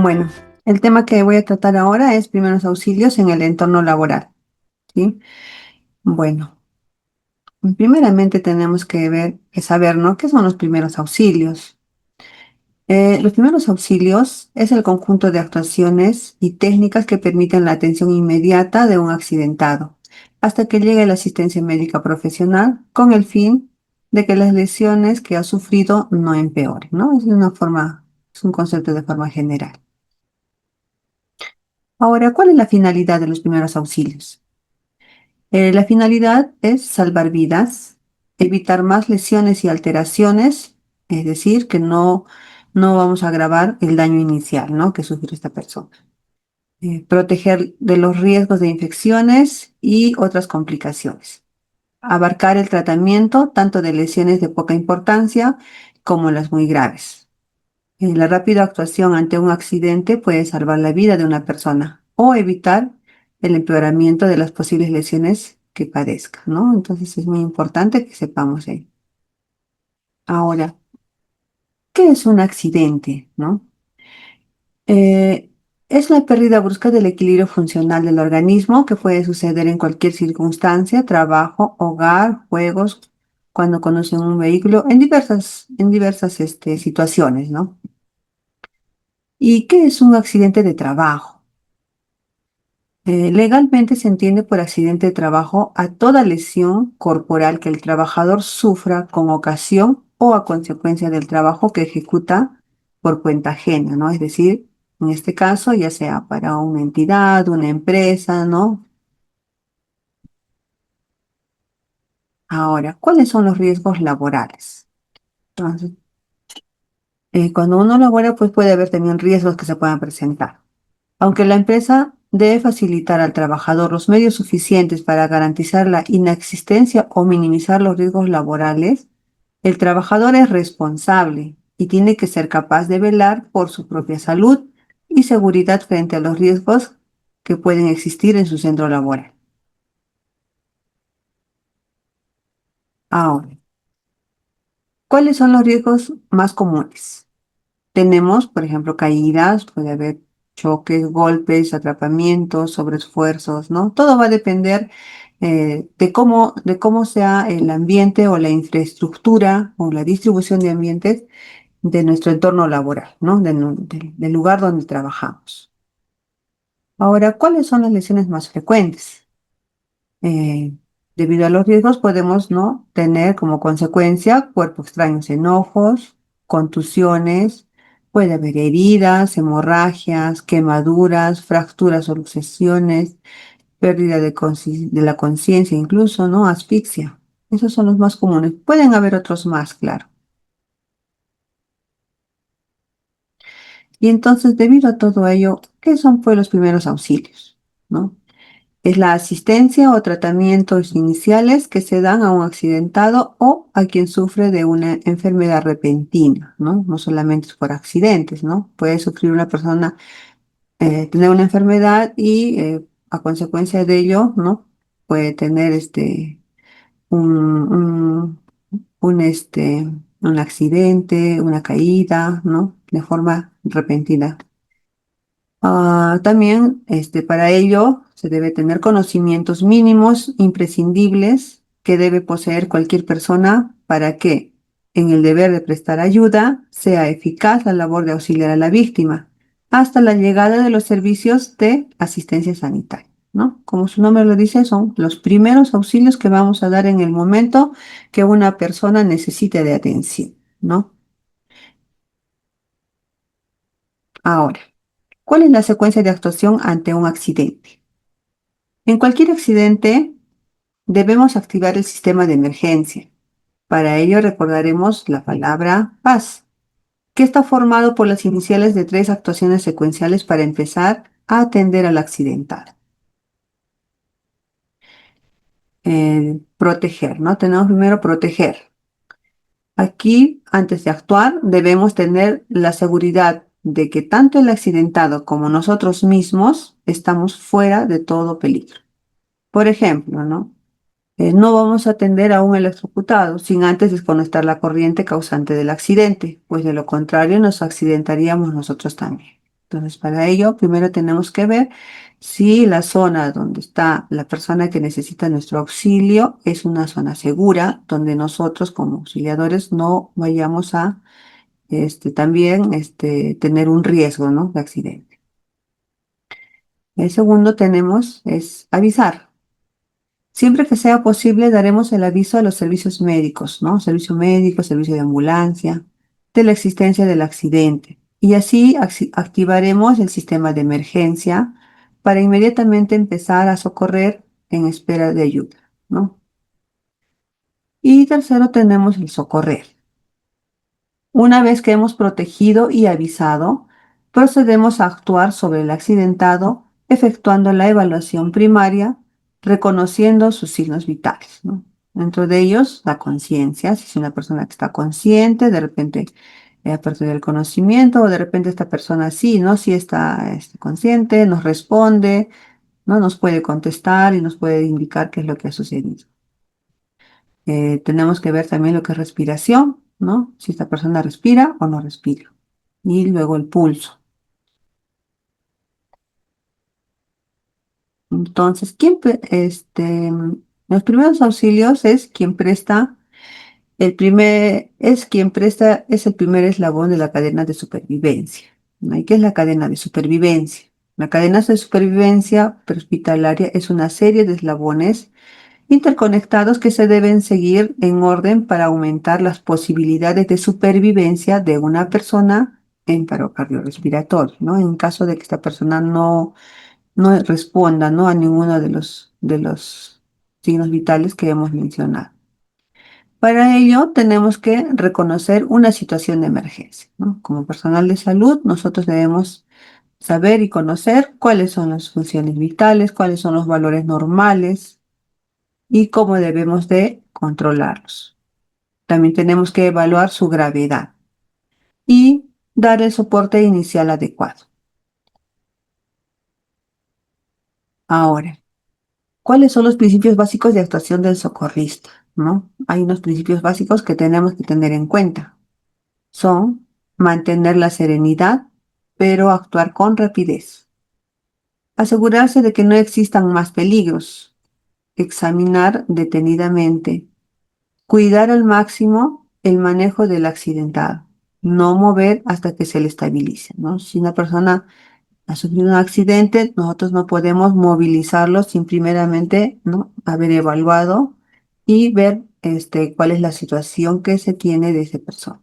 Bueno, el tema que voy a tratar ahora es primeros auxilios en el entorno laboral, ¿sí? Bueno, primeramente tenemos que saber, ¿no? ¿Qué son los primeros auxilios? Los primeros auxilios es el conjunto de actuaciones y técnicas que permiten la atención inmediata de un accidentado hasta que llegue la asistencia médica profesional con el fin de que las lesiones que ha sufrido no empeoren, ¿no? Es un concepto de forma general. Ahora, ¿cuál es la finalidad de los primeros auxilios? La finalidad es salvar vidas, evitar más lesiones y alteraciones, es decir, que no vamos a agravar el daño inicial, ¿no? que sufrió esta persona. Proteger de los riesgos de infecciones y otras complicaciones. Abarcar el tratamiento tanto de lesiones de poca importancia como las muy graves. La rápida actuación ante un accidente puede salvar la vida de una persona o evitar el empeoramiento de las posibles lesiones que padezca, ¿no? Entonces es muy importante que sepamos ello. Ahora, ¿qué es un accidente, no? Eh, es la pérdida brusca del equilibrio funcional del organismo que puede suceder en cualquier circunstancia, trabajo, hogar, juegos, cuando conducen un vehículo, en diversas situaciones, ¿no? ¿Y qué es un accidente de trabajo? Legalmente se entiende por accidente de trabajo a toda lesión corporal que el trabajador sufra con ocasión o a consecuencia del trabajo que ejecuta por cuenta ajena, ¿no? Es decir, en este caso, ya sea para una entidad, una empresa, ¿no? Ahora, ¿cuáles son los riesgos laborales? Entonces, cuando uno labora, pues puede haber también riesgos que se puedan presentar. Aunque la empresa debe facilitar al trabajador los medios suficientes para garantizar la inexistencia o minimizar los riesgos laborales, el trabajador es responsable y tiene que ser capaz de velar por su propia salud y seguridad frente a los riesgos que pueden existir en su centro laboral. Ahora, ¿cuáles son los riesgos más comunes? Tenemos, por ejemplo, caídas, puede haber choques, golpes, atrapamientos, sobreesfuerzos, ¿no? Todo va a depender de cómo sea el ambiente o la infraestructura o la distribución de ambientes de nuestro entorno laboral, ¿no? Del lugar donde trabajamos. Ahora, ¿cuáles son las lesiones más frecuentes? eh, Debido a los riesgos podemos no tener como consecuencia cuerpo extraños en ojos, contusiones, puede haber heridas, hemorragias, quemaduras, fracturas o luxaciones, pérdida de la conciencia incluso, ¿no? Asfixia. Esos son los más comunes. Pueden haber otros más, claro. Y entonces, debido a todo ello, ¿qué son pues los primeros auxilios? ¿No? Es la asistencia o tratamientos iniciales que se dan a un accidentado o a quien sufre de una enfermedad repentina, ¿no? No solamente es por accidentes, ¿no? Puede sufrir una persona, tener una enfermedad y a consecuencia de ello, ¿no? Puede tener un, un, un accidente, una caída, ¿no? De forma repentina. También para ello se debe tener conocimientos mínimos imprescindibles que debe poseer cualquier persona para que, en el deber de prestar ayuda, sea eficaz la labor de auxiliar a la víctima hasta la llegada de los servicios de asistencia sanitaria, ¿no? Como su nombre lo dice, son los primeros auxilios que vamos a dar en el momento que una persona necesite de atención, ¿no? Ahora, ¿cuál es la secuencia de actuación ante un accidente? En cualquier accidente, debemos activar el sistema de emergencia. Para ello recordaremos la palabra paz, que está formado por las iniciales de tres actuaciones secuenciales para empezar a atender al accidentado. Proteger, ¿no? Tenemos primero proteger. Aquí, antes de actuar, debemos tener la seguridad de que tanto el accidentado como nosotros mismos estamos fuera de todo peligro. Por ejemplo, ¿no? No vamos a atender a un electrocutado sin antes desconectar la corriente causante del accidente, pues de lo contrario nos accidentaríamos nosotros también. Entonces, para ello, primero tenemos que ver si la zona donde está la persona que necesita nuestro auxilio es una zona segura, donde nosotros como auxiliadores no vayamos a también tener un riesgo, ¿no? De accidente. El segundo tenemos es avisar. Siempre que sea posible, daremos el aviso a los servicios médicos, ¿no? Servicio médico, servicio de ambulancia, de la existencia del accidente. Y así activaremos el sistema de emergencia para inmediatamente empezar a socorrer en espera de ayuda, ¿no? Y tercero, tenemos el socorrer. Una vez que hemos protegido y avisado, procedemos a actuar sobre el accidentado, efectuando la evaluación primaria, reconociendo sus signos vitales, ¿no? Dentro de ellos, la conciencia, si es una persona que está consciente, de repente ha perdido el conocimiento, o de repente esta persona sí, ¿no? Sí está consciente, nos responde, ¿no? Nos puede contestar y nos puede indicar qué es lo que ha sucedido. Tenemos que ver también lo que es respiración, ¿no? Si esta persona respira o no respira. Y luego el pulso. Entonces, los primeros auxilios es quien presta, es el primer eslabón de la cadena de supervivencia, ¿no? ¿Y qué es la cadena de supervivencia? La cadena de supervivencia prehospitalaria es una serie de eslabones interconectados que se deben seguir en orden para aumentar las posibilidades de supervivencia de una persona en paro cardiorrespiratorio, ¿no? En caso de que esta persona no responda, ¿no? A ninguno de los signos vitales que hemos mencionado. Para ello tenemos que reconocer una situación de emergencia, ¿no? Como personal de salud, nosotros debemos saber y conocer cuáles son las funciones vitales, cuáles son los valores normales y cómo debemos de controlarlos. También tenemos que evaluar su gravedad y dar el soporte inicial adecuado. Ahora, ¿cuáles son los principios básicos de actuación del socorrista? ¿No? Hay unos principios básicos que tenemos que tener en cuenta. Son mantener la serenidad, pero actuar con rapidez. Asegurarse de que no existan más peligros. Examinar detenidamente. Cuidar al máximo el manejo del accidentado. No mover hasta que se le estabilice, ¿no? Si una persona ha sufrido un accidente, nosotros no podemos movilizarlo sin primeramente, ¿no? Haber evaluado y ver cuál es la situación que se tiene de esa persona.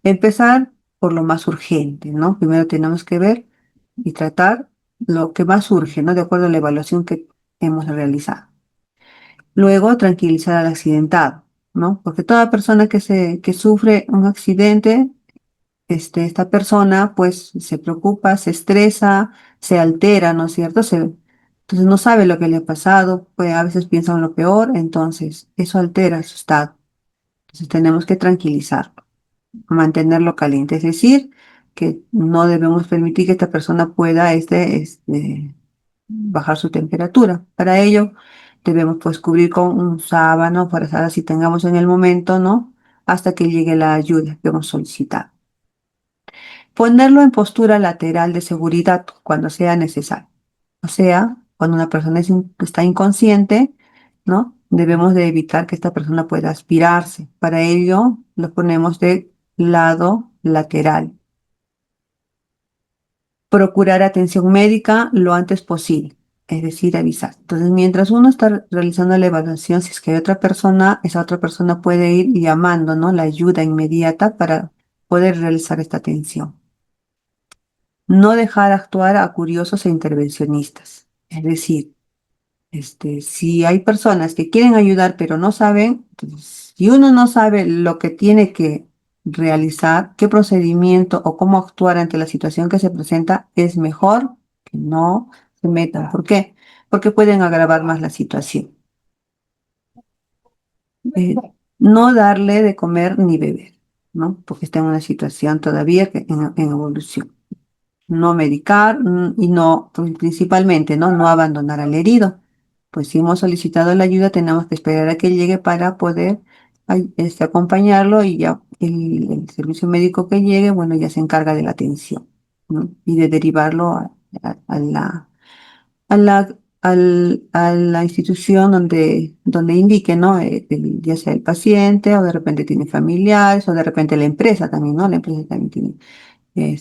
Empezar por lo más urgente, ¿no? Primero tenemos que ver y tratar lo que más urge, ¿no? De acuerdo a la evaluación que hemos realizado. Luego, tranquilizar al accidentado, ¿no? Porque toda persona que sufre un accidente, esta persona pues se preocupa, se estresa, se altera, ¿no es cierto? Entonces no sabe lo que le ha pasado, pues a veces piensa en lo peor, entonces eso altera su estado. Entonces tenemos que tranquilizarlo, mantenerlo caliente, es decir, que no debemos permitir que esta persona pueda bajar su temperatura. Para ello debemos pues cubrir con un sábano para saber si tengamos en el momento, ¿no? Hasta que llegue la ayuda que hemos solicitado. Ponerlo en postura lateral de seguridad cuando sea necesario. O sea, cuando una persona está inconsciente, ¿no? Debemos de evitar que esta persona pueda aspirarse. Para ello, lo ponemos de lado lateral. Procurar atención médica lo antes posible, es decir, avisar. Entonces, mientras uno está realizando la evaluación, si es que hay otra persona, esa otra persona puede ir llamando, ¿no? La ayuda inmediata para poder realizar esta atención. No dejar actuar a curiosos e intervencionistas. Es decir, si hay personas que quieren ayudar pero no saben, entonces, si uno no sabe lo que tiene que realizar, qué procedimiento o cómo actuar ante la situación que se presenta, es mejor que no se metan. ¿Por qué? Porque pueden agravar más la situación. Eh, no darle de comer ni beber, ¿no? Porque está en una situación todavía en evolución. No medicar y no, pues, principalmente, ¿no? No abandonar al herido. Pues si hemos solicitado la ayuda, tenemos que esperar a que llegue para poder acompañarlo y ya el servicio médico que llegue, bueno, ya se encarga de la atención. ¿no? Y de derivarlo a la institución donde indique, ¿no? Ya sea el paciente, o de repente tiene familiares, o de repente la empresa también, ¿no? La empresa también tiene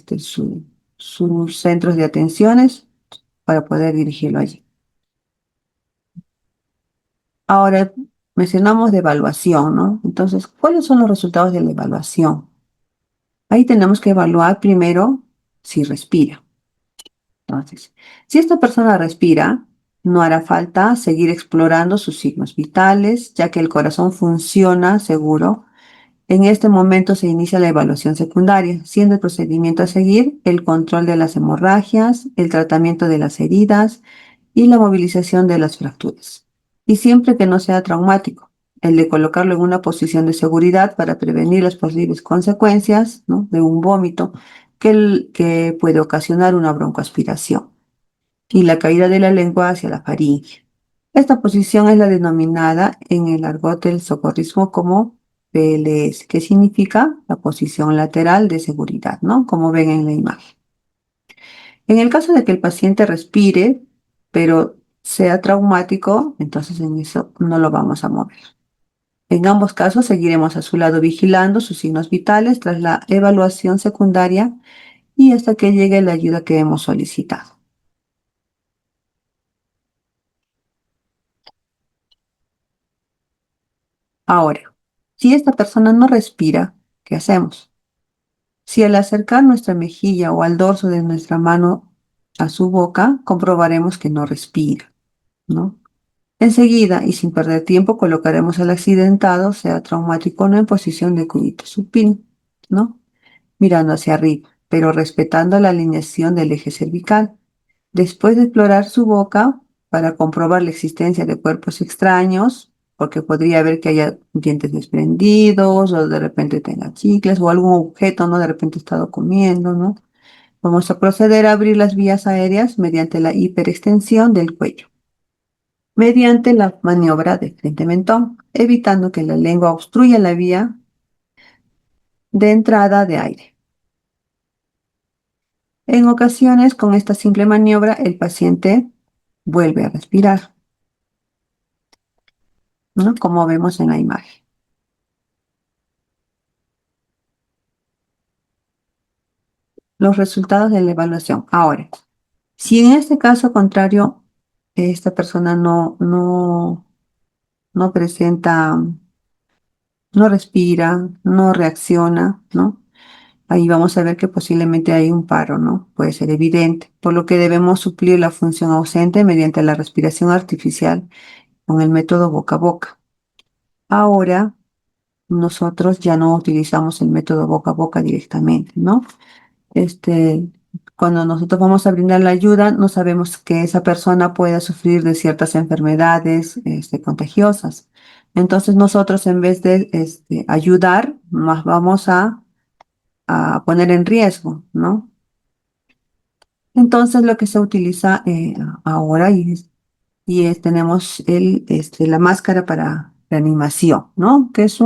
sus centros de atenciones para poder dirigirlo allí. Ahora, mencionamos de evaluación, ¿no? Entonces, ¿cuáles son los resultados de la evaluación? Ahí tenemos que evaluar primero si respira. Entonces, si esta persona respira, no hará falta seguir explorando sus signos vitales, ya que el corazón funciona seguro. En este momento se inicia la evaluación secundaria, siendo el procedimiento a seguir el control de las hemorragias, el tratamiento de las heridas y la movilización de las fracturas. Y siempre que no sea traumático, el de colocarlo en una posición de seguridad para prevenir las posibles consecuencias, ¿no? De un vómito que puede ocasionar una broncoaspiración y la caída de la lengua hacia la faringe. Esta posición es la denominada en el argot del socorrismo como PLS, que significa la posición lateral de seguridad, ¿no? Como ven en la imagen. En el caso de que el paciente respire, pero sea traumático, entonces en eso no lo vamos a mover. En ambos casos seguiremos a su lado vigilando sus signos vitales tras la evaluación secundaria y hasta que llegue la ayuda que hemos solicitado. Ahora, si esta persona no respira, ¿qué hacemos? Si al acercar nuestra mejilla o al dorso de nuestra mano a su boca, comprobaremos que no respira, ¿no? Enseguida, y sin perder tiempo, colocaremos al accidentado, sea traumático o no, en posición de cúbito supino, ¿no? Mirando hacia arriba, pero respetando la alineación del eje cervical. Después de explorar su boca para comprobar la existencia de cuerpos extraños, porque podría haber que haya dientes desprendidos, o de repente tenga chicles, o algún objeto, ¿no? De repente ha estado comiendo, ¿no? Vamos a proceder a abrir las vías aéreas mediante la hiperextensión del cuello, mediante la maniobra de frente-mentón, evitando que la lengua obstruya la vía de entrada de aire. En ocasiones, con esta simple maniobra, el paciente vuelve a respirar, ¿no? Como vemos en la imagen. Los resultados de la evaluación. Ahora, si en este caso contrario, esta persona no presenta, no respira, no reacciona, ¿no? Ahí vamos a ver que posiblemente hay un paro, ¿no? Puede ser evidente, por lo que debemos suplir la función ausente mediante la respiración artificial con el método boca a boca. Ahora, nosotros ya no utilizamos el método boca a boca directamente, ¿no? Este, Cuando nosotros vamos a brindar la ayuda, no sabemos que esa persona pueda sufrir de ciertas enfermedades, contagiosas. Entonces nosotros en vez de ayudar, más vamos a poner en riesgo, ¿no? Entonces lo que se utiliza ahora tenemos la máscara para reanimación, ¿no? Que es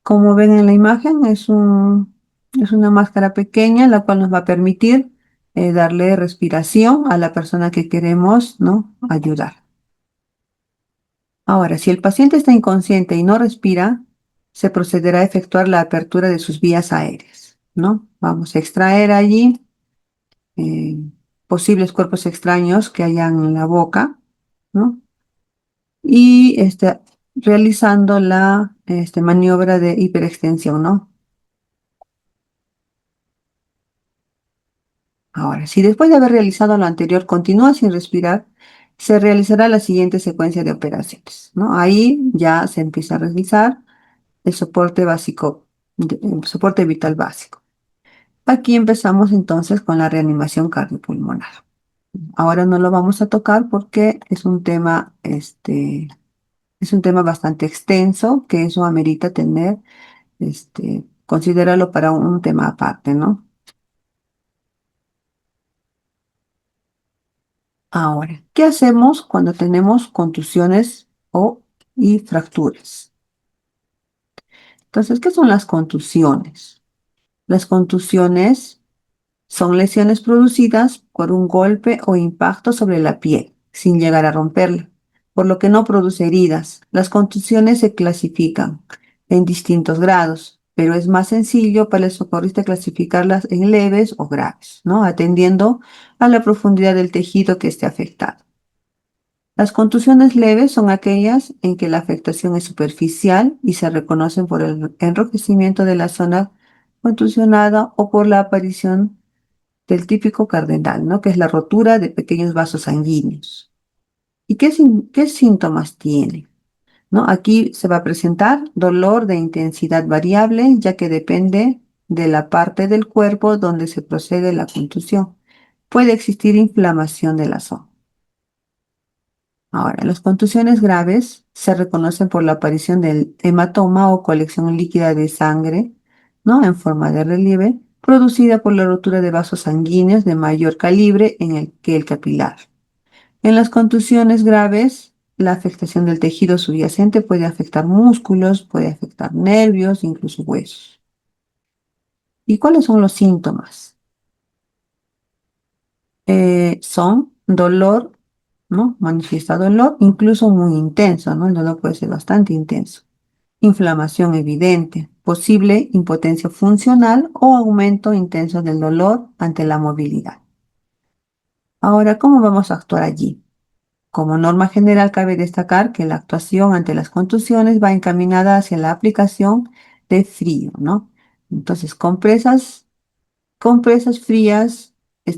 como ven en la imagen, es una máscara pequeña, la cual nos va a permitir darle respiración a la persona que queremos, ¿no? Ayudar. Ahora, si el paciente está inconsciente y no respira, se procederá a efectuar la apertura de sus vías aéreas, ¿no? Vamos a extraer allí eh, posibles cuerpos extraños que hayan en la boca, ¿no? Y realizando la maniobra de hiperextensión, ¿no? Ahora, si después de haber realizado lo anterior continúa sin respirar, se realizará la siguiente secuencia de operaciones, ¿no? Ahí ya se empieza a realizar el soporte básico, el soporte vital básico. Aquí empezamos entonces con la reanimación cardiopulmonar. Ahora no lo vamos a tocar porque es un tema bastante extenso, que eso amerita considerarlo para un tema aparte, ¿no? Ahora, ¿qué hacemos cuando tenemos contusiones y fracturas? Entonces, ¿qué son las contusiones? Las contusiones Son lesiones producidas por un golpe o impacto sobre la piel, sin llegar a romperla, por lo que no produce heridas. Las contusiones se clasifican en distintos grados, pero es más sencillo para el socorrista clasificarlas en leves o graves, ¿no? Atendiendo a la profundidad del tejido que esté afectado. Las contusiones leves son aquellas en que la afectación es superficial y se reconocen por el enrojecimiento de la zona contusionada o por la aparición del típico cardenal, ¿no? Que es la rotura de pequeños vasos sanguíneos. ¿Y qué síntomas tiene? ¿No? Aquí se va a presentar dolor de intensidad variable, ya que depende de la parte del cuerpo donde se procede la contusión. Puede existir inflamación de la zona. Ahora, las contusiones graves se reconocen por la aparición del hematoma o colección líquida de sangre, ¿no? En forma de relieve, producida por la rotura de vasos sanguíneos de mayor calibre que el capilar. En las contusiones graves, la afectación del tejido subyacente puede afectar músculos, puede afectar nervios, incluso huesos. ¿Y cuáles son los síntomas? Son dolor, ¿no? Manifiesta dolor, incluso muy intenso, ¿no? El dolor puede ser bastante intenso. Inflamación evidente, posible impotencia funcional o aumento intenso del dolor ante la movilidad. Ahora, ¿cómo vamos a actuar allí? Como norma general, cabe destacar que la actuación ante las contusiones va encaminada hacia la aplicación de frío, ¿no? Entonces, compresas frías,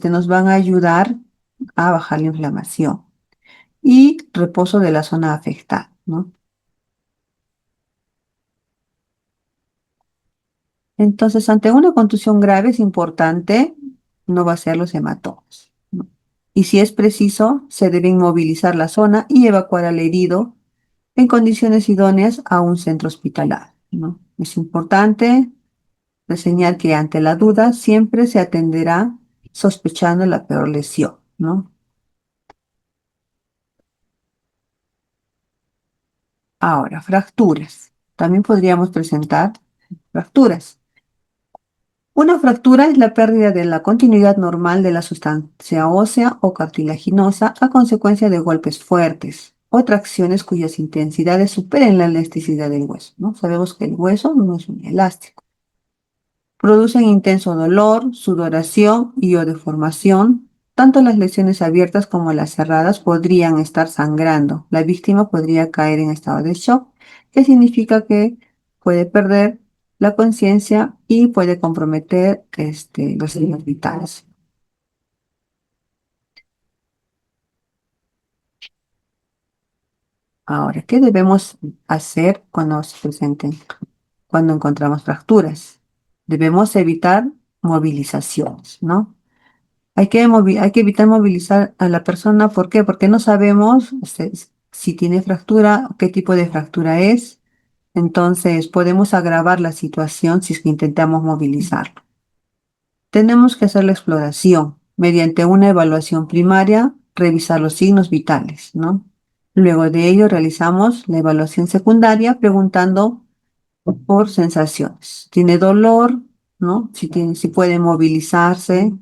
nos van a ayudar a bajar la inflamación y reposo de la zona afectada, ¿no? Entonces, ante una contusión grave es importante no vaciar los hematomas, ¿no? Y si es preciso, se debe inmovilizar la zona y evacuar al herido en condiciones idóneas a un centro hospitalario, ¿no? Es importante reseñar que ante la duda siempre se atenderá sospechando la peor lesión, ¿no? Ahora, fracturas. También podríamos presentar fracturas. Una fractura es la pérdida de la continuidad normal de la sustancia ósea o cartilaginosa a consecuencia de golpes fuertes o tracciones cuyas intensidades superen la elasticidad del hueso, ¿no? Sabemos que el hueso no es un elástico. Producen intenso dolor, sudoración y o deformación. Tanto las lesiones abiertas como las cerradas podrían estar sangrando. La víctima podría caer en estado de shock, que significa que puede perder la conciencia y puede comprometer los signos vitales. Ahora, ¿qué debemos hacer cuando se presenten, cuando encontramos fracturas? Debemos evitar movilizaciones, ¿no? Hay que evitar movilizar a la persona. ¿Por qué? Porque no sabemos si tiene fractura, qué tipo de fractura es. Entonces, podemos agravar la situación si es que intentamos movilizarlo. Tenemos que hacer la exploración mediante una evaluación primaria, revisar los signos vitales, ¿no? Luego de ello, realizamos la evaluación secundaria preguntando por sensaciones. ¿Tiene dolor? ¿No? Si puede movilizarse.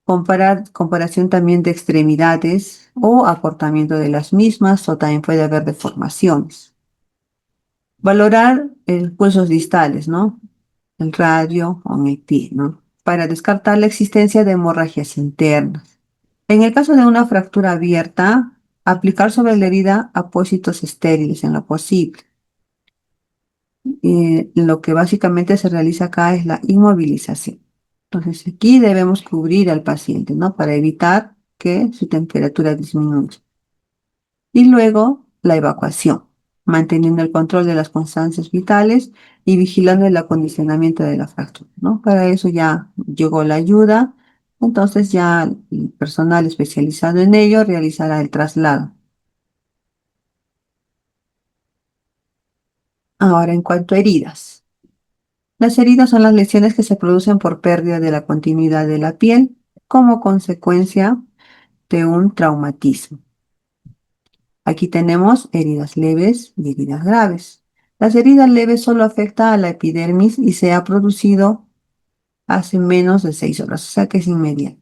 Comparación también de extremidades o acortamiento de las mismas, o también puede haber deformaciones. Valorar pulsos distales, ¿no? El radio o en el pie, ¿no? Para descartar la existencia de hemorragias internas. En el caso de una fractura abierta, aplicar sobre la herida apósitos estériles en lo posible. Lo que básicamente se realiza acá es la inmovilización. Entonces aquí debemos cubrir al paciente, ¿no? Para evitar que su temperatura disminuya. Y luego la evacuación, manteniendo el control de las constancias vitales y vigilando el acondicionamiento de la fractura, ¿no? Para eso ya llegó la ayuda, entonces ya el personal especializado en ello realizará el traslado. Ahora, en cuanto a heridas. Las heridas son las lesiones que se producen por pérdida de la continuidad de la piel como consecuencia de un traumatismo. Aquí tenemos heridas leves y heridas graves. Las heridas leves solo afectan a la epidermis y se ha producido hace menos de 6 horas, o sea que es inmediato.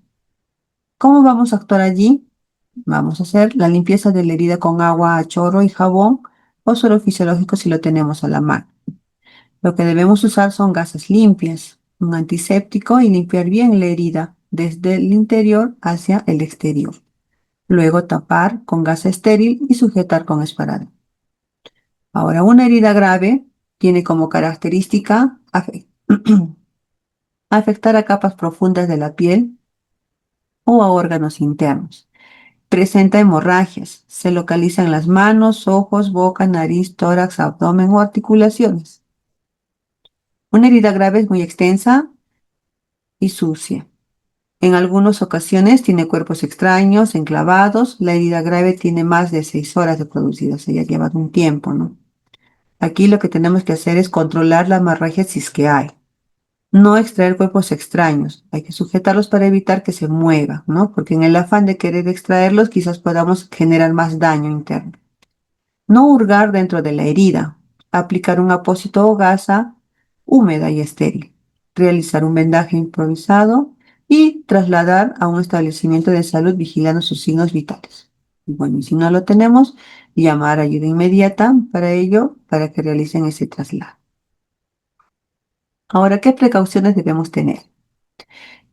¿Cómo vamos a actuar allí? Vamos a hacer la limpieza de la herida con agua a chorro y jabón o suero fisiológico si lo tenemos a la mano. Lo que debemos usar son gasas limpias, un antiséptico y limpiar bien la herida desde el interior hacia el exterior. Luego tapar con gasa estéril y sujetar con esparadrapo. Ahora, una herida grave tiene como característica afectar a capas profundas de la piel o a órganos internos. Presenta hemorragias. Se localiza en las manos, ojos, boca, nariz, tórax, abdomen o articulaciones. Una herida grave es muy extensa y sucia. En algunas ocasiones tiene cuerpos extraños, enclavados. La herida grave tiene más de 6 horas de producida, o sea, ya lleva un tiempo, ¿no? Aquí lo que tenemos que hacer es controlar la hemorragia si es que hay. No extraer cuerpos extraños. Hay que sujetarlos para evitar que se mueva, ¿no? Porque en el afán de querer extraerlos quizás podamos generar más daño interno. No hurgar dentro de la herida. Aplicar un apósito o gasa húmeda y estéril. Realizar un vendaje improvisado y trasladar a un establecimiento de salud vigilando sus signos vitales. Y bueno, y si no lo tenemos, llamar ayuda inmediata para ello, para que realicen ese traslado. Ahora, ¿qué precauciones debemos tener?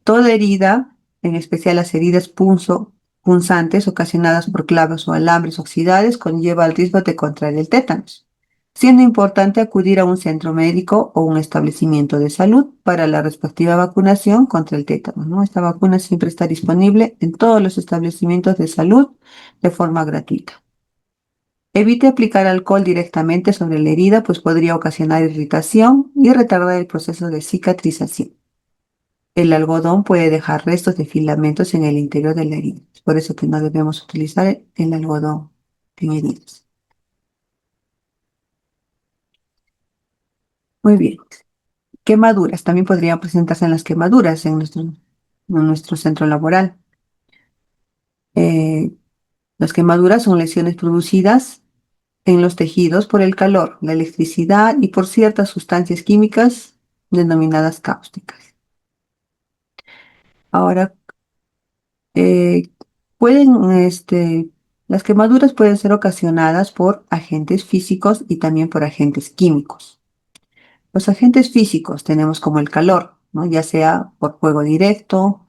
Toda herida, en especial las heridas punzantes ocasionadas por clavos o alambres oxidados, conlleva el riesgo de contraer el tétanos, siendo importante acudir a un centro médico o un establecimiento de salud para la respectiva vacunación contra el tétanos, ¿no? Esta vacuna siempre está disponible en todos los establecimientos de salud de forma gratuita. Evite aplicar alcohol directamente sobre la herida, pues podría ocasionar irritación y retardar el proceso de cicatrización. El algodón puede dejar restos de filamentos en el interior de la herida. Es por eso que no debemos utilizar el algodón en heridas. Muy bien. Quemaduras. También podrían presentarse en las quemaduras en nuestro centro laboral. Eh, las quemaduras son lesiones producidas en los tejidos por el calor, la electricidad y por ciertas sustancias químicas denominadas cáusticas. Ahora, Eh, las quemaduras pueden ser ocasionadas por agentes físicos y también por agentes químicos. Los agentes físicos tenemos como el calor, ¿no? Ya sea por fuego directo,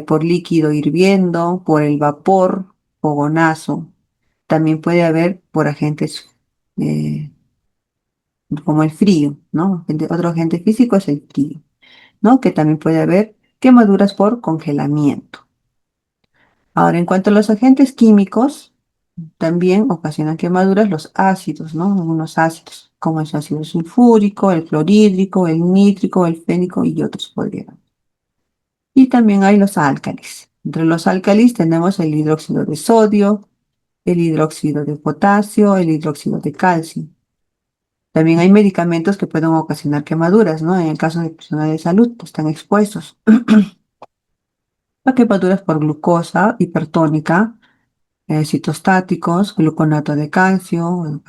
por líquido hirviendo, por el vapor, fogonazo. También puede haber por agentes eh, como el frío, ¿no? Otro agente físico es el frío, ¿no? Que también puede haber quemaduras por congelamiento. Ahora, en cuanto a los agentes químicos, también ocasionan quemaduras los ácidos, ¿no? Algunos ácidos, como el ácido sulfúrico, el clorhídrico, el nítrico, el fénico y otros podrían. Y también hay los álcalis. Entre los álcalis tenemos el hidróxido de sodio, el hidróxido de potasio, el hidróxido de calcio. También hay medicamentos que pueden ocasionar quemaduras, ¿no? En el caso de personas de salud, pues, están expuestos a quemaduras por glucosa hipertónica, citostáticos, gluconato de calcio, bueno,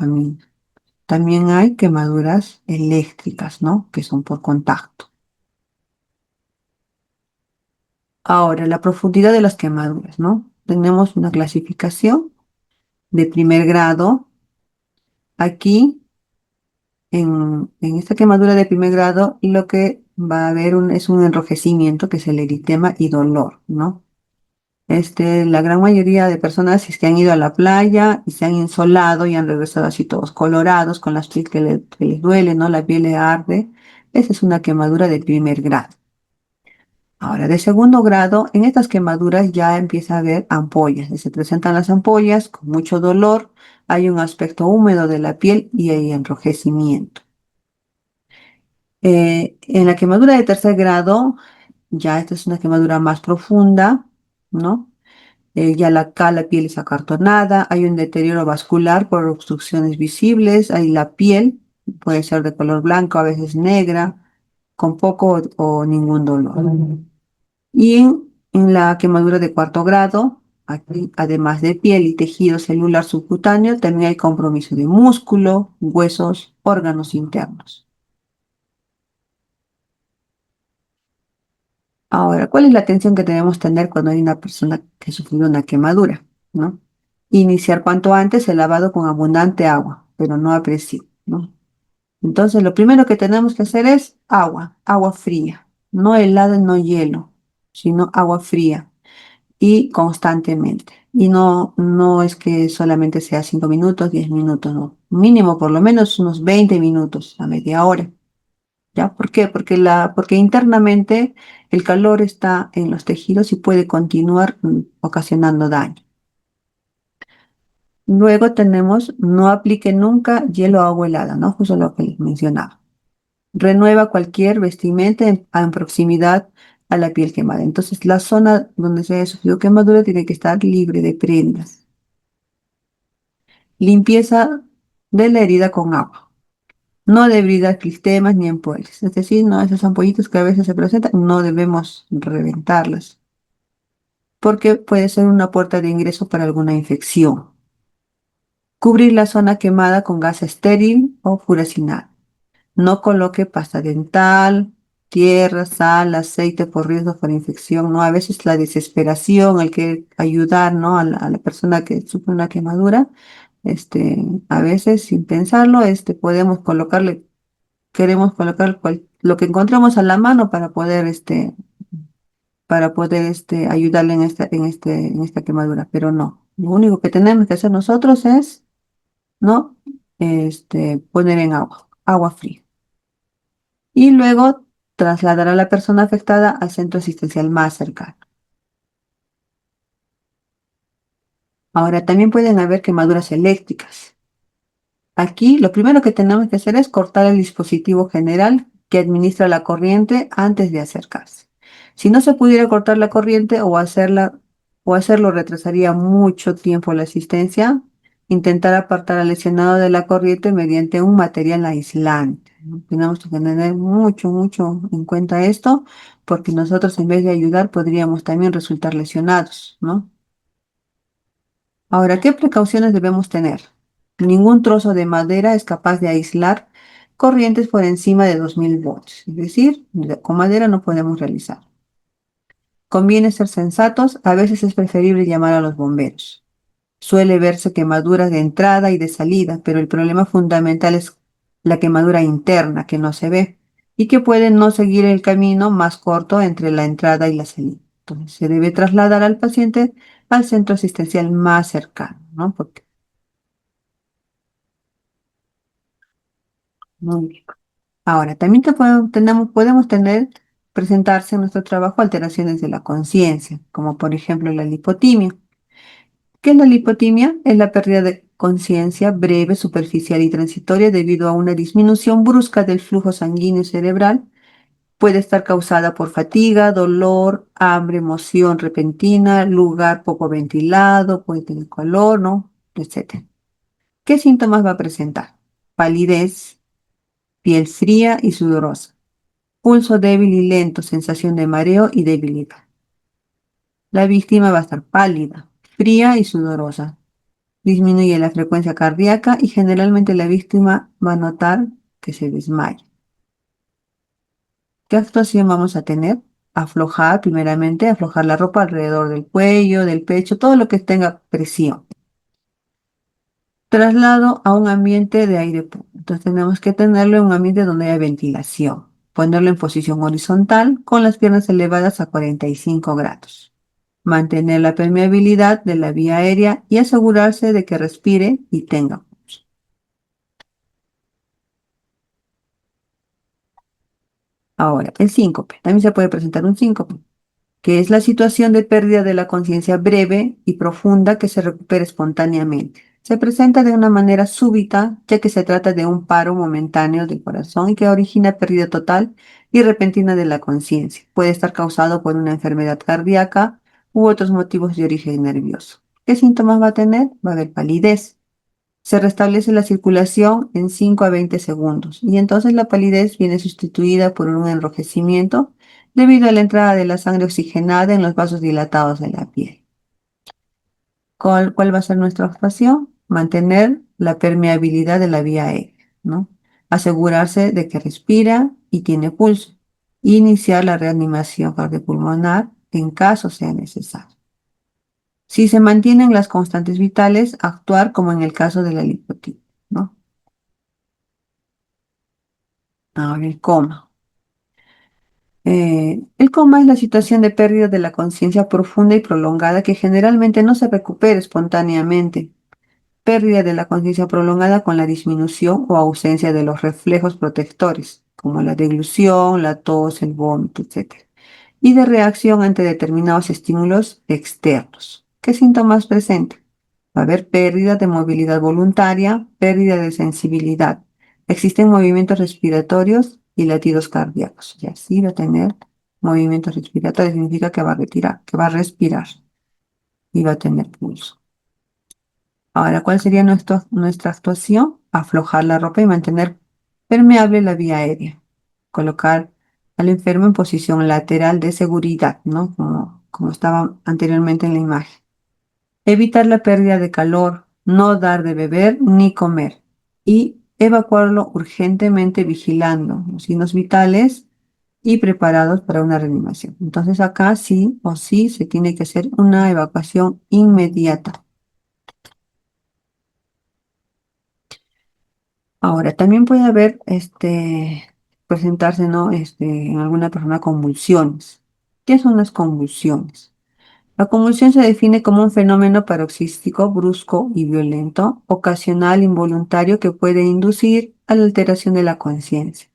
también hay quemaduras eléctricas, ¿no? Que son por contacto. Ahora, la profundidad de las quemaduras, ¿no? Tenemos una clasificación de primer grado. Aquí, en esta quemadura de primer grado, lo que va a haber es un enrojecimiento, que es el eritema y dolor, ¿no? La gran mayoría de personas que han ido a la playa y se han insolado y han regresado así todos colorados, con las piel que les duele, ¿no? La piel le arde. Esa es una quemadura de primer grado. Ahora, de segundo grado, en estas quemaduras ya empieza a haber ampollas. Se presentan las ampollas con mucho dolor, hay un aspecto húmedo de la piel y hay enrojecimiento. En la quemadura de tercer grado, ya esta es una quemadura más profunda, ¿no? Ya acá la piel es acartonada, hay un deterioro vascular por obstrucciones visibles, hay la piel, puede ser de color blanco, a veces negra, con poco o ningún dolor. Y en la quemadura de cuarto grado, aquí, además de piel y tejido celular subcutáneo, también hay compromiso de músculo, huesos, órganos internos. Ahora, ¿cuál es la atención que debemos tener cuando hay una persona que sufrió una quemadura? ¿No? Iniciar cuanto antes el lavado con abundante agua, pero no a presión, ¿no? Entonces, lo primero que tenemos que hacer es agua, agua fría, no helada, no hielo, sino agua fría y constantemente. Y no es que solamente sea 5 minutos, 10 minutos, no. Mínimo por lo menos unos 20 minutos a media hora. ¿Ya? ¿Por qué? Porque internamente el calor está en los tejidos y puede continuar ocasionando daño. Luego tenemos, no aplique nunca hielo o agua helada, ¿no? Justo lo que les mencionaba. Renueva cualquier vestimenta en proximidad a la piel quemada. Entonces, la zona donde se haya sufrido quemadura tiene que estar libre de prendas. Limpieza de la herida con agua. No debe dar clistemas ni ampollas. Es decir, no esas ampollitas que a veces se presentan, no debemos reventarlas, porque puede ser una puerta de ingreso para alguna infección. Cubrir la zona quemada con gas estéril o furacinado. No coloque pasta dental, tierra, sal, aceite por riesgo por infección, ¿no? A veces la desesperación, el que ayudar, ¿no? A la persona que sufre una quemadura, a veces sin pensarlo, podemos colocarle, queremos colocar lo que encontramos a la mano para poder ayudarle en esta quemadura, pero no. Lo único que tenemos que hacer nosotros es, ¿no? Poner en agua fría. Y luego trasladar a la persona afectada al centro asistencial más cercano. Ahora, también pueden haber quemaduras eléctricas. Aquí lo primero que tenemos que hacer es cortar el dispositivo general que administra la corriente antes de acercarse. Si no se pudiera cortar la corriente o hacerlo retrasaría mucho tiempo la asistencia, intentar apartar al lesionado de la corriente mediante un material aislante, ¿no? Tenemos que tener mucho, mucho en cuenta esto, porque nosotros en vez de ayudar podríamos también resultar lesionados, ¿no? Ahora, ¿qué precauciones debemos tener? Ningún trozo de madera es capaz de aislar corrientes por encima de 2000 volts, es decir, con madera no podemos realizar. Conviene ser sensatos, a veces es preferible llamar a los bomberos. Suele verse quemaduras de entrada y de salida, pero el problema fundamental es la quemadura interna que no se ve y que puede no seguir el camino más corto entre la entrada y la salida. Entonces, se debe trasladar al paciente al centro asistencial más cercano, ¿no? Porque, muy bien. Ahora, también podemos presentarse en nuestro trabajo alteraciones de la conciencia, como por ejemplo la lipotimia. ¿Qué es la lipotimia? Es la pérdida de conciencia breve, superficial y transitoria debido a una disminución brusca del flujo sanguíneo cerebral. Puede estar causada por fatiga, dolor, hambre, emoción repentina, lugar poco ventilado, puede tener calor, ¿no? Etcétera. ¿Qué síntomas va a presentar? Palidez, piel fría y sudorosa, pulso débil y lento, sensación de mareo y debilidad. La víctima va a estar pálida, fría y sudorosa. Disminuye la frecuencia cardíaca y generalmente la víctima va a notar que se desmaya. ¿Qué actuación vamos a tener? Aflojar, primeramente, aflojar la ropa alrededor del cuello, del pecho, todo lo que tenga presión. Traslado a un ambiente de aire puro. Entonces tenemos que tenerlo en un ambiente donde haya ventilación. Ponerlo en posición horizontal con las piernas elevadas a 45 grados. Mantener la permeabilidad de la vía aérea y asegurarse de que respire y tenga pulso. Ahora, el síncope. También se puede presentar un síncope, que es la situación de pérdida de la conciencia breve y profunda que se recupera espontáneamente. Se presenta de una manera súbita, ya que se trata de un paro momentáneo del corazón y que origina pérdida total y repentina de la conciencia. Puede estar causado por una enfermedad cardíaca u otros motivos de origen nervioso. ¿Qué síntomas va a tener? Va a haber palidez. Se restablece la circulación en 5 a 20 segundos y entonces la palidez viene sustituida por un enrojecimiento debido a la entrada de la sangre oxigenada en los vasos dilatados de la piel. ¿Cuál va a ser nuestra actuación? Mantener la permeabilidad de la vía aérea, ¿no? Asegurarse de que respira y tiene pulso. Iniciar la reanimación cardiopulmonar en caso sea necesario. Si se mantienen las constantes vitales, actuar como en el caso de la lipotimia, ¿no? Ahora el coma. El coma es la situación de pérdida de la conciencia profunda y prolongada que generalmente no se recupera espontáneamente. Pérdida de la conciencia prolongada con la disminución o ausencia de los reflejos protectores, como la deglución, la tos, el vómito, etc. Y de reacción ante determinados estímulos externos. ¿Qué síntomas presenta? Va a haber pérdida de movilidad voluntaria, pérdida de sensibilidad. Existen movimientos respiratorios y latidos cardíacos. Y así va a tener movimientos respiratorios, significa que va a retirar, que va a respirar y va a tener pulso. Ahora, ¿cuál sería nuestra actuación? Aflojar la ropa y mantener permeable la vía aérea. Colocar al enfermo en posición lateral de seguridad, ¿no? Como estaba anteriormente en la imagen. Evitar la pérdida de calor, no dar de beber ni comer y evacuarlo urgentemente vigilando los signos vitales y preparados para una reanimación. Entonces acá sí o sí se tiene que hacer una evacuación inmediata. Ahora, también puede haber, presentarse, ¿no? En alguna persona convulsiones. ¿Qué son las convulsiones? La convulsión se define como un fenómeno paroxístico, brusco y violento, ocasional, involuntario, que puede inducir a la alteración de la conciencia.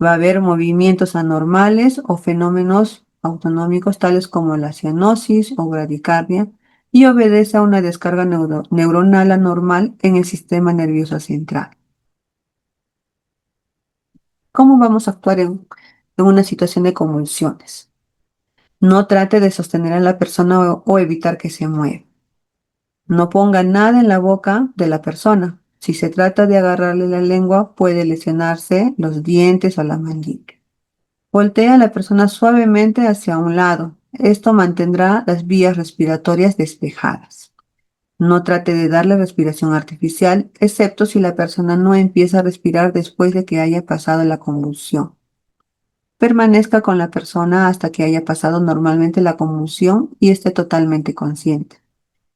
Va a haber movimientos anormales o fenómenos autonómicos tales como la cianosis o bradicardia y obedece a una descarga neuronal anormal en el sistema nervioso central. ¿Cómo vamos a actuar en una situación de convulsiones? No trate de sostener a la persona o evitar que se mueva. No ponga nada en la boca de la persona. Si se trata de agarrarle la lengua, puede lesionarse los dientes o la mandíbula. Voltea a la persona suavemente hacia un lado. Esto mantendrá las vías respiratorias despejadas. No trate de darle respiración artificial, excepto si la persona no empieza a respirar después de que haya pasado la convulsión. Permanezca con la persona hasta que haya pasado normalmente la convulsión y esté totalmente consciente.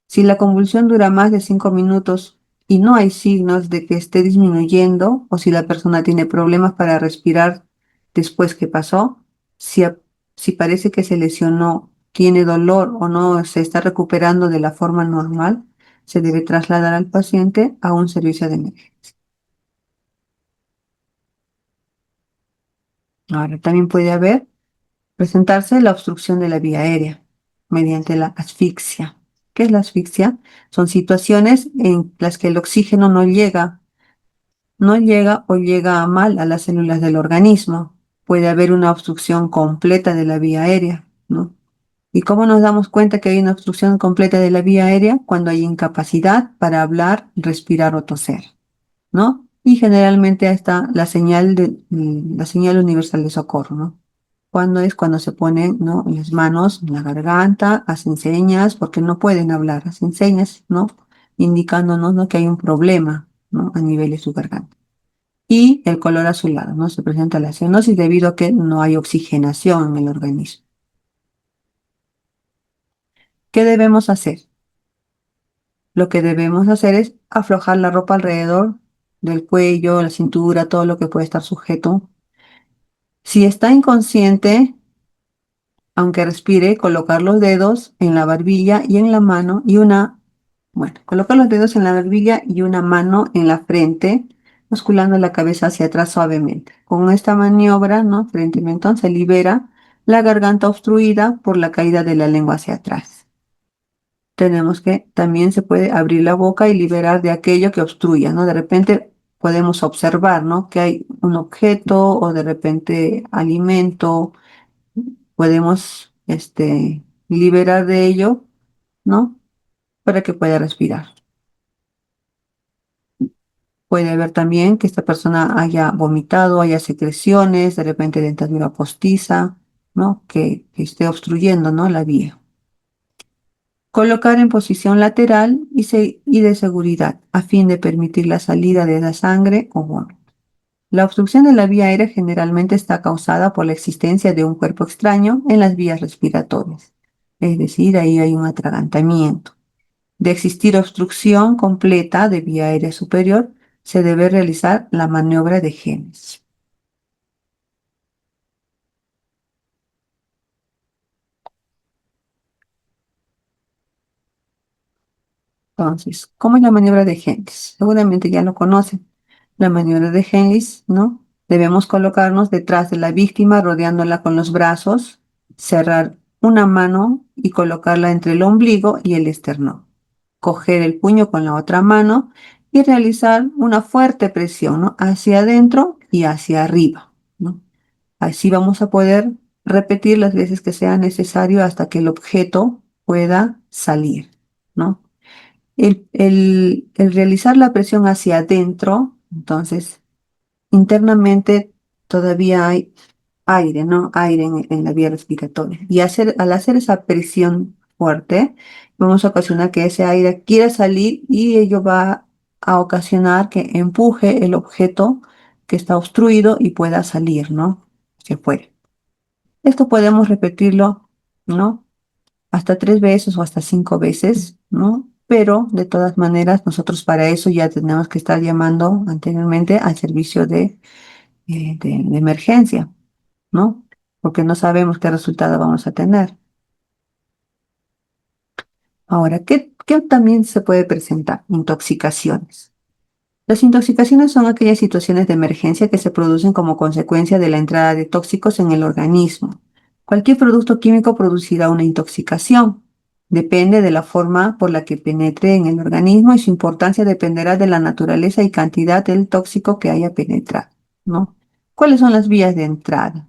Si la convulsión dura más de 5 minutos y no hay signos de que esté disminuyendo, o si la persona tiene problemas para respirar después que pasó, si, si parece que se lesionó, tiene dolor o no se está recuperando de la forma normal, se debe trasladar al paciente a un servicio de emergencia. Ahora, también puede presentarse la obstrucción de la vía aérea mediante la asfixia. ¿Qué es la asfixia? Son situaciones en las que el oxígeno no llega o llega mal a las células del organismo. Puede haber una obstrucción completa de la vía aérea, ¿no? ¿Y cómo nos damos cuenta que hay una obstrucción completa de la vía aérea? Cuando hay incapacidad para hablar, respirar o toser, ¿no? Y generalmente está la señal universal de socorro, ¿no? Cuando se ponen, ¿no? Las manos en la garganta, hacen señas, porque no pueden hablar, hacen señas, ¿no? Indicándonos, ¿no? Que hay un problema, ¿no? A nivel de su garganta. Y el color azulado, ¿no? Se presenta la cianosis debido a que no hay oxigenación en el organismo. ¿Qué debemos hacer? Lo que debemos hacer es aflojar la ropa alrededor del cuello, la cintura, todo lo que puede estar sujeto. Si está inconsciente, aunque respire, colocar los dedos en la barbilla y en la mano colocar los dedos en la barbilla y una mano en la frente, musculando la cabeza hacia atrás suavemente. Con esta maniobra, ¿no? Frente y mentón, se libera la garganta obstruida por la caída de la lengua hacia atrás. Tenemos que también se puede abrir la boca y liberar de aquello que obstruya, ¿no? De repente podemos observar, ¿no? Que hay un objeto o de repente alimento, podemos liberar de ello, ¿no? Para que pueda respirar. Puede haber también que esta persona haya vomitado, haya secreciones, de repente dentadura postiza, ¿no? Que esté obstruyendo, ¿no? La vía. Colocar en posición lateral y de seguridad a fin de permitir la salida de la sangre o vómito. La obstrucción de la vía aérea generalmente está causada por la existencia de un cuerpo extraño en las vías respiratorias, es decir, ahí hay un atragantamiento. De existir obstrucción completa de vía aérea superior, se debe realizar la maniobra de Génesis. Entonces, ¿cómo es la maniobra de Henlis? Seguramente ya lo conocen. La maniobra de Henlis, ¿no? Debemos colocarnos detrás de la víctima, rodeándola con los brazos, cerrar una mano y colocarla entre el ombligo y el esternón. Coger el puño con la otra mano y realizar una fuerte presión, ¿no? Hacia adentro y hacia arriba, ¿no? Así vamos a poder repetir las veces que sea necesario hasta que el objeto pueda salir, ¿no? El realizar la presión hacia adentro, entonces internamente todavía hay aire, ¿no? Aire en la vía respiratoria. Y al hacer esa presión fuerte, vamos a ocasionar que ese aire quiera salir y ello va a ocasionar que empuje el objeto que está obstruido y pueda salir, ¿no? Se fuera. Esto podemos repetirlo, ¿no? Hasta 3 veces o hasta 5 veces, ¿no? Pero de todas maneras, nosotros para eso ya tenemos que estar llamando anteriormente al servicio de emergencia, ¿no? Porque no sabemos qué resultado vamos a tener. Ahora, ¿qué también se puede presentar? Intoxicaciones. Las intoxicaciones son aquellas situaciones de emergencia que se producen como consecuencia de la entrada de tóxicos en el organismo. Cualquier producto químico producirá una intoxicación. Depende de la forma por la que penetre en el organismo y su importancia dependerá de la naturaleza y cantidad del tóxico que haya penetrado, ¿no? ¿Cuáles son las vías de entrada?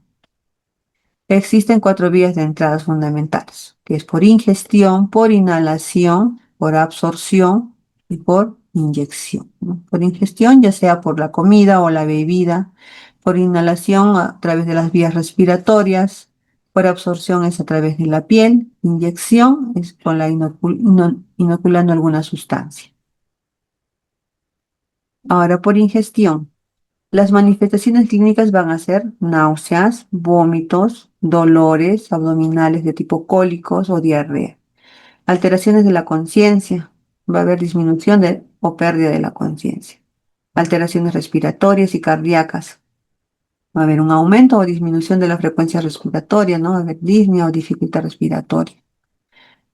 Existen 4 vías de entrada fundamentales, que es por ingestión, por inhalación, por absorción y por inyección, ¿no? Por ingestión, ya sea por la comida o la bebida, por inhalación a través de las vías respiratorias, por absorción es a través de la piel, inyección es con la inoculando alguna sustancia. Ahora, por ingestión. Las manifestaciones clínicas van a ser náuseas, vómitos, dolores abdominales de tipo cólicos o diarrea, alteraciones de la conciencia, va a haber disminución o pérdida de la conciencia, alteraciones respiratorias y cardíacas, va a haber un aumento o disminución de la frecuencia respiratoria, ¿no? Va a haber disnea o dificultad respiratoria.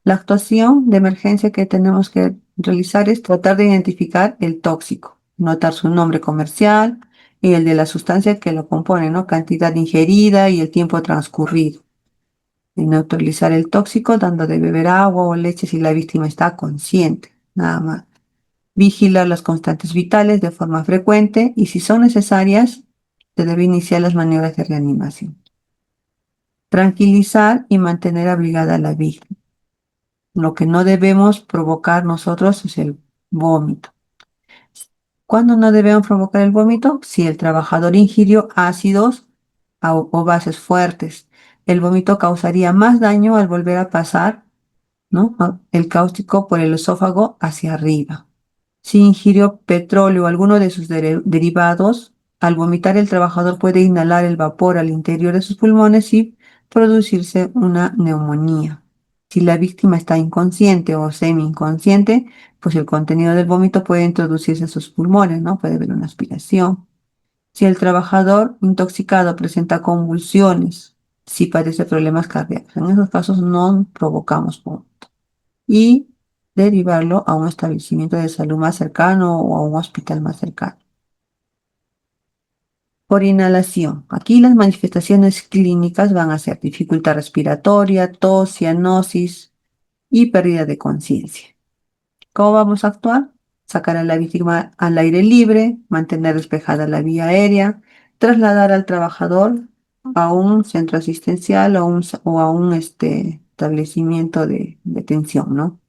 La actuación de emergencia que tenemos que realizar es tratar de identificar el tóxico, notar su nombre comercial y el de la sustancia que lo compone, ¿no? Cantidad ingerida y el tiempo transcurrido. Y neutralizar el tóxico dando de beber agua o leche si la víctima está consciente, nada más. Vigilar las constantes vitales de forma frecuente y si son necesarias, se debe iniciar las maniobras de reanimación. Tranquilizar y mantener abrigada a la víctima. Lo que no debemos provocar nosotros es el vómito. ¿Cuándo no debemos provocar el vómito? Si el trabajador ingirió ácidos o bases fuertes. El vómito causaría más daño al volver a pasar, ¿no? El cáustico por el esófago hacia arriba. Si ingirió petróleo o alguno de sus derivados, al vomitar el trabajador puede inhalar el vapor al interior de sus pulmones y producirse una neumonía. Si la víctima está inconsciente o semi-inconsciente, pues el contenido del vómito puede introducirse a sus pulmones, ¿no? Puede haber una aspiración. Si el trabajador intoxicado presenta convulsiones, si padece problemas cardíacos, en esos casos no provocamos vómito y derivarlo a un establecimiento de salud más cercano o a un hospital más cercano. Por inhalación. Aquí las manifestaciones clínicas van a ser dificultad respiratoria, tos, cianosis y pérdida de conciencia. ¿Cómo vamos a actuar? Sacar a la víctima al aire libre, mantener despejada la vía aérea, trasladar al trabajador a un centro asistencial o a un establecimiento de detención, ¿no?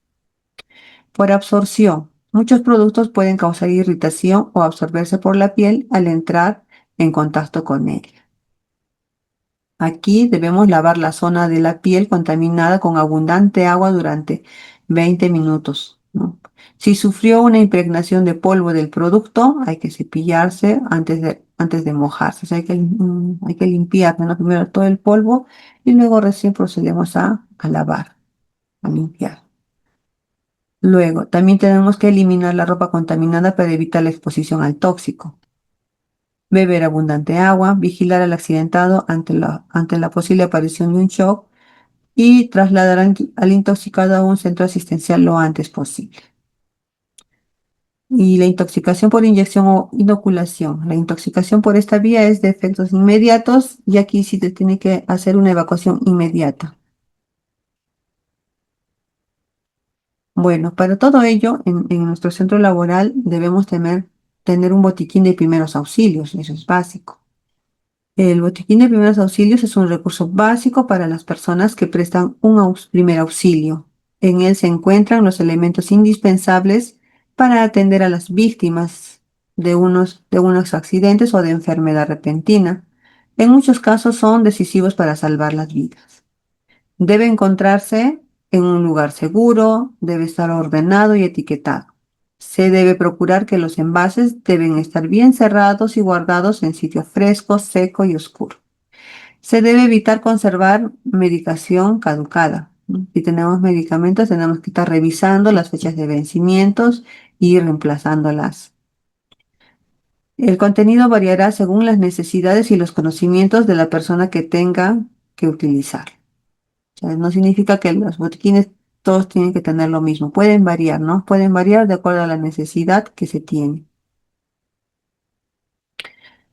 Por absorción. Muchos productos pueden causar irritación o absorberse por la piel al entrar en contacto con ella. Aquí debemos lavar la zona de la piel contaminada con abundante agua durante 20 minutos, ¿no? Si sufrió una impregnación de polvo del producto, hay que cepillarse antes de mojarse. O sea, hay que limpiar, ¿no? Primero todo el polvo y luego recién procedemos a lavar, a limpiar. Luego, también tenemos que eliminar la ropa contaminada para evitar la exposición al tóxico. Beber abundante agua, vigilar al accidentado ante la posible aparición de un shock y trasladar al intoxicado a un centro asistencial lo antes posible. Y la intoxicación por inyección o inoculación. La intoxicación por esta vía es de efectos inmediatos y aquí sí se tiene que hacer una evacuación inmediata. Bueno, para todo ello, en nuestro centro laboral debemos tener un botiquín de primeros auxilios, eso es básico. El botiquín de primeros auxilios es un recurso básico para las personas que prestan un primer auxilio. En él se encuentran los elementos indispensables para atender a las víctimas de unos accidentes o de enfermedad repentina. En muchos casos son decisivos para salvar las vidas. Debe encontrarse en un lugar seguro, debe estar ordenado y etiquetado. Se debe procurar que los envases deben estar bien cerrados y guardados en sitio fresco, seco y oscuro. Se debe evitar conservar medicación caducada. Si tenemos medicamentos, tenemos que estar revisando las fechas de vencimientos y reemplazándolas. El contenido variará según las necesidades y los conocimientos de la persona que tenga que utilizar. O sea, no significa que los botiquines todos tienen que tener lo mismo. Pueden variar, ¿no? Pueden variar de acuerdo a la necesidad que se tiene.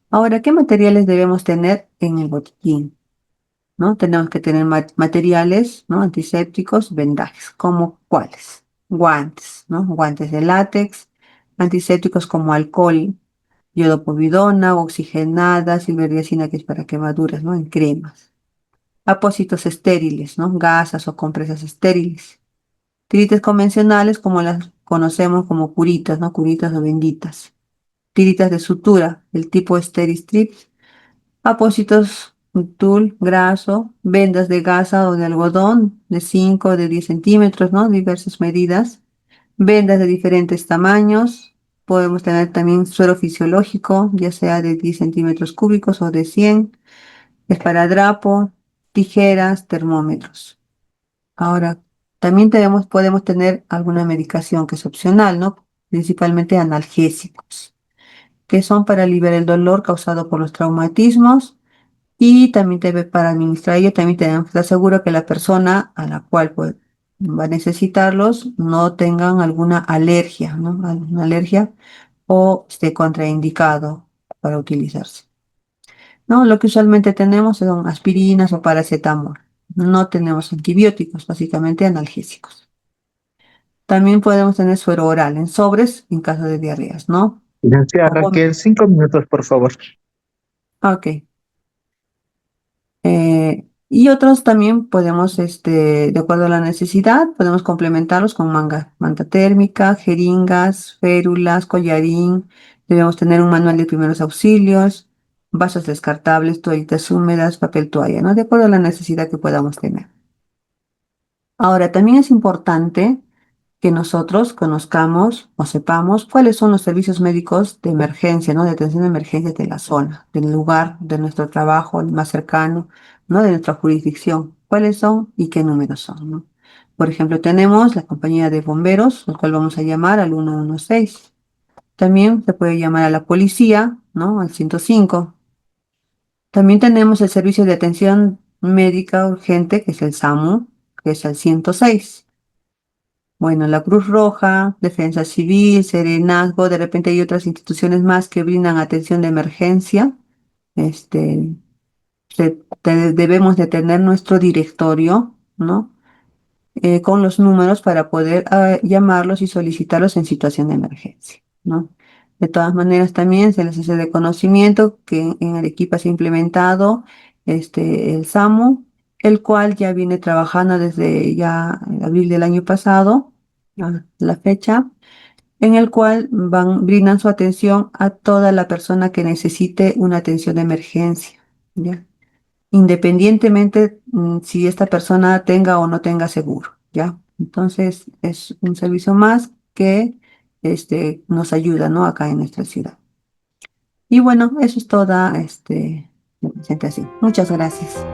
Ahora, ¿qué materiales debemos tener en el botiquín? ¿No? Tenemos que tener materiales, ¿no? Antisépticos, vendajes. ¿Cómo cuáles? Guantes, ¿no? Guantes de látex, antisépticos como alcohol, iodopovidona, oxigenada, silveriacina, que es para quemaduras, ¿no? En cremas. Apósitos estériles, ¿no? Gasas o compresas estériles. Tiritas convencionales como las conocemos como curitas, ¿no? Curitas o benditas. Tiritas de sutura, el tipo Steri-Strip. Apósitos tul, graso, vendas de gasa o de algodón de 5 o de 10 centímetros, ¿no? Diversas medidas. Vendas de diferentes tamaños. Podemos tener también suero fisiológico, ya sea de 10 centímetros cúbicos o de 100. Esparadrapo, tijeras, termómetros. Ahora, también podemos tener alguna medicación que es opcional, ¿no? Principalmente analgésicos, que son para aliviar el dolor causado por los traumatismos y también para administrar ello, también tenemos que estar seguros que la persona a la cual pues, va a necesitarlos no tengan alguna alergia, ¿no? Alguna alergia o esté contraindicado para utilizarse. ¿No? Lo que usualmente tenemos son aspirinas o paracetamol. No tenemos antibióticos, básicamente analgésicos. También podemos tener suero oral en sobres en caso de diarreas, ¿no? Licenciada Agua. Raquel, 5 minutos, por favor. Ok. Y otros también podemos, de acuerdo a la necesidad, podemos complementarlos con manta térmica, jeringas, férulas, collarín. Debemos tener un manual de primeros auxilios, vasos descartables, toallitas húmedas, papel toalla, ¿no? De acuerdo a la necesidad que podamos tener. Ahora, también es importante que nosotros conozcamos o sepamos cuáles son los servicios médicos de emergencia, ¿no? De atención de emergencias de la zona, del lugar de nuestro trabajo, el más cercano, ¿no? De nuestra jurisdicción. ¿Cuáles son y qué números son, ¿no? Por ejemplo, tenemos la compañía de bomberos, al cual vamos a llamar al 116. También se puede llamar a la policía, ¿no? Al 105. También tenemos el servicio de atención médica urgente, que es el SAMU, que es el 106. Bueno, la Cruz Roja, Defensa Civil, Serenazgo, de repente hay otras instituciones más que brindan atención de emergencia. Este, debemos de tener nuestro directorio, ¿no? Con los números para poder llamarlos y solicitarlos en situación de emergencia, ¿no? De todas maneras, también se les hace de conocimiento que en Arequipa se ha implementado el SAMU, el cual ya viene trabajando desde ya abril del año pasado a la fecha, en el cual brindan su atención a toda la persona que necesite una atención de emergencia, ¿ya? Independientemente si esta persona tenga o no tenga seguro, ¿ya? Entonces es un servicio más que nos ayuda, ¿no? Acá en nuestra ciudad. Y bueno, eso es toda la presentación. Muchas gracias.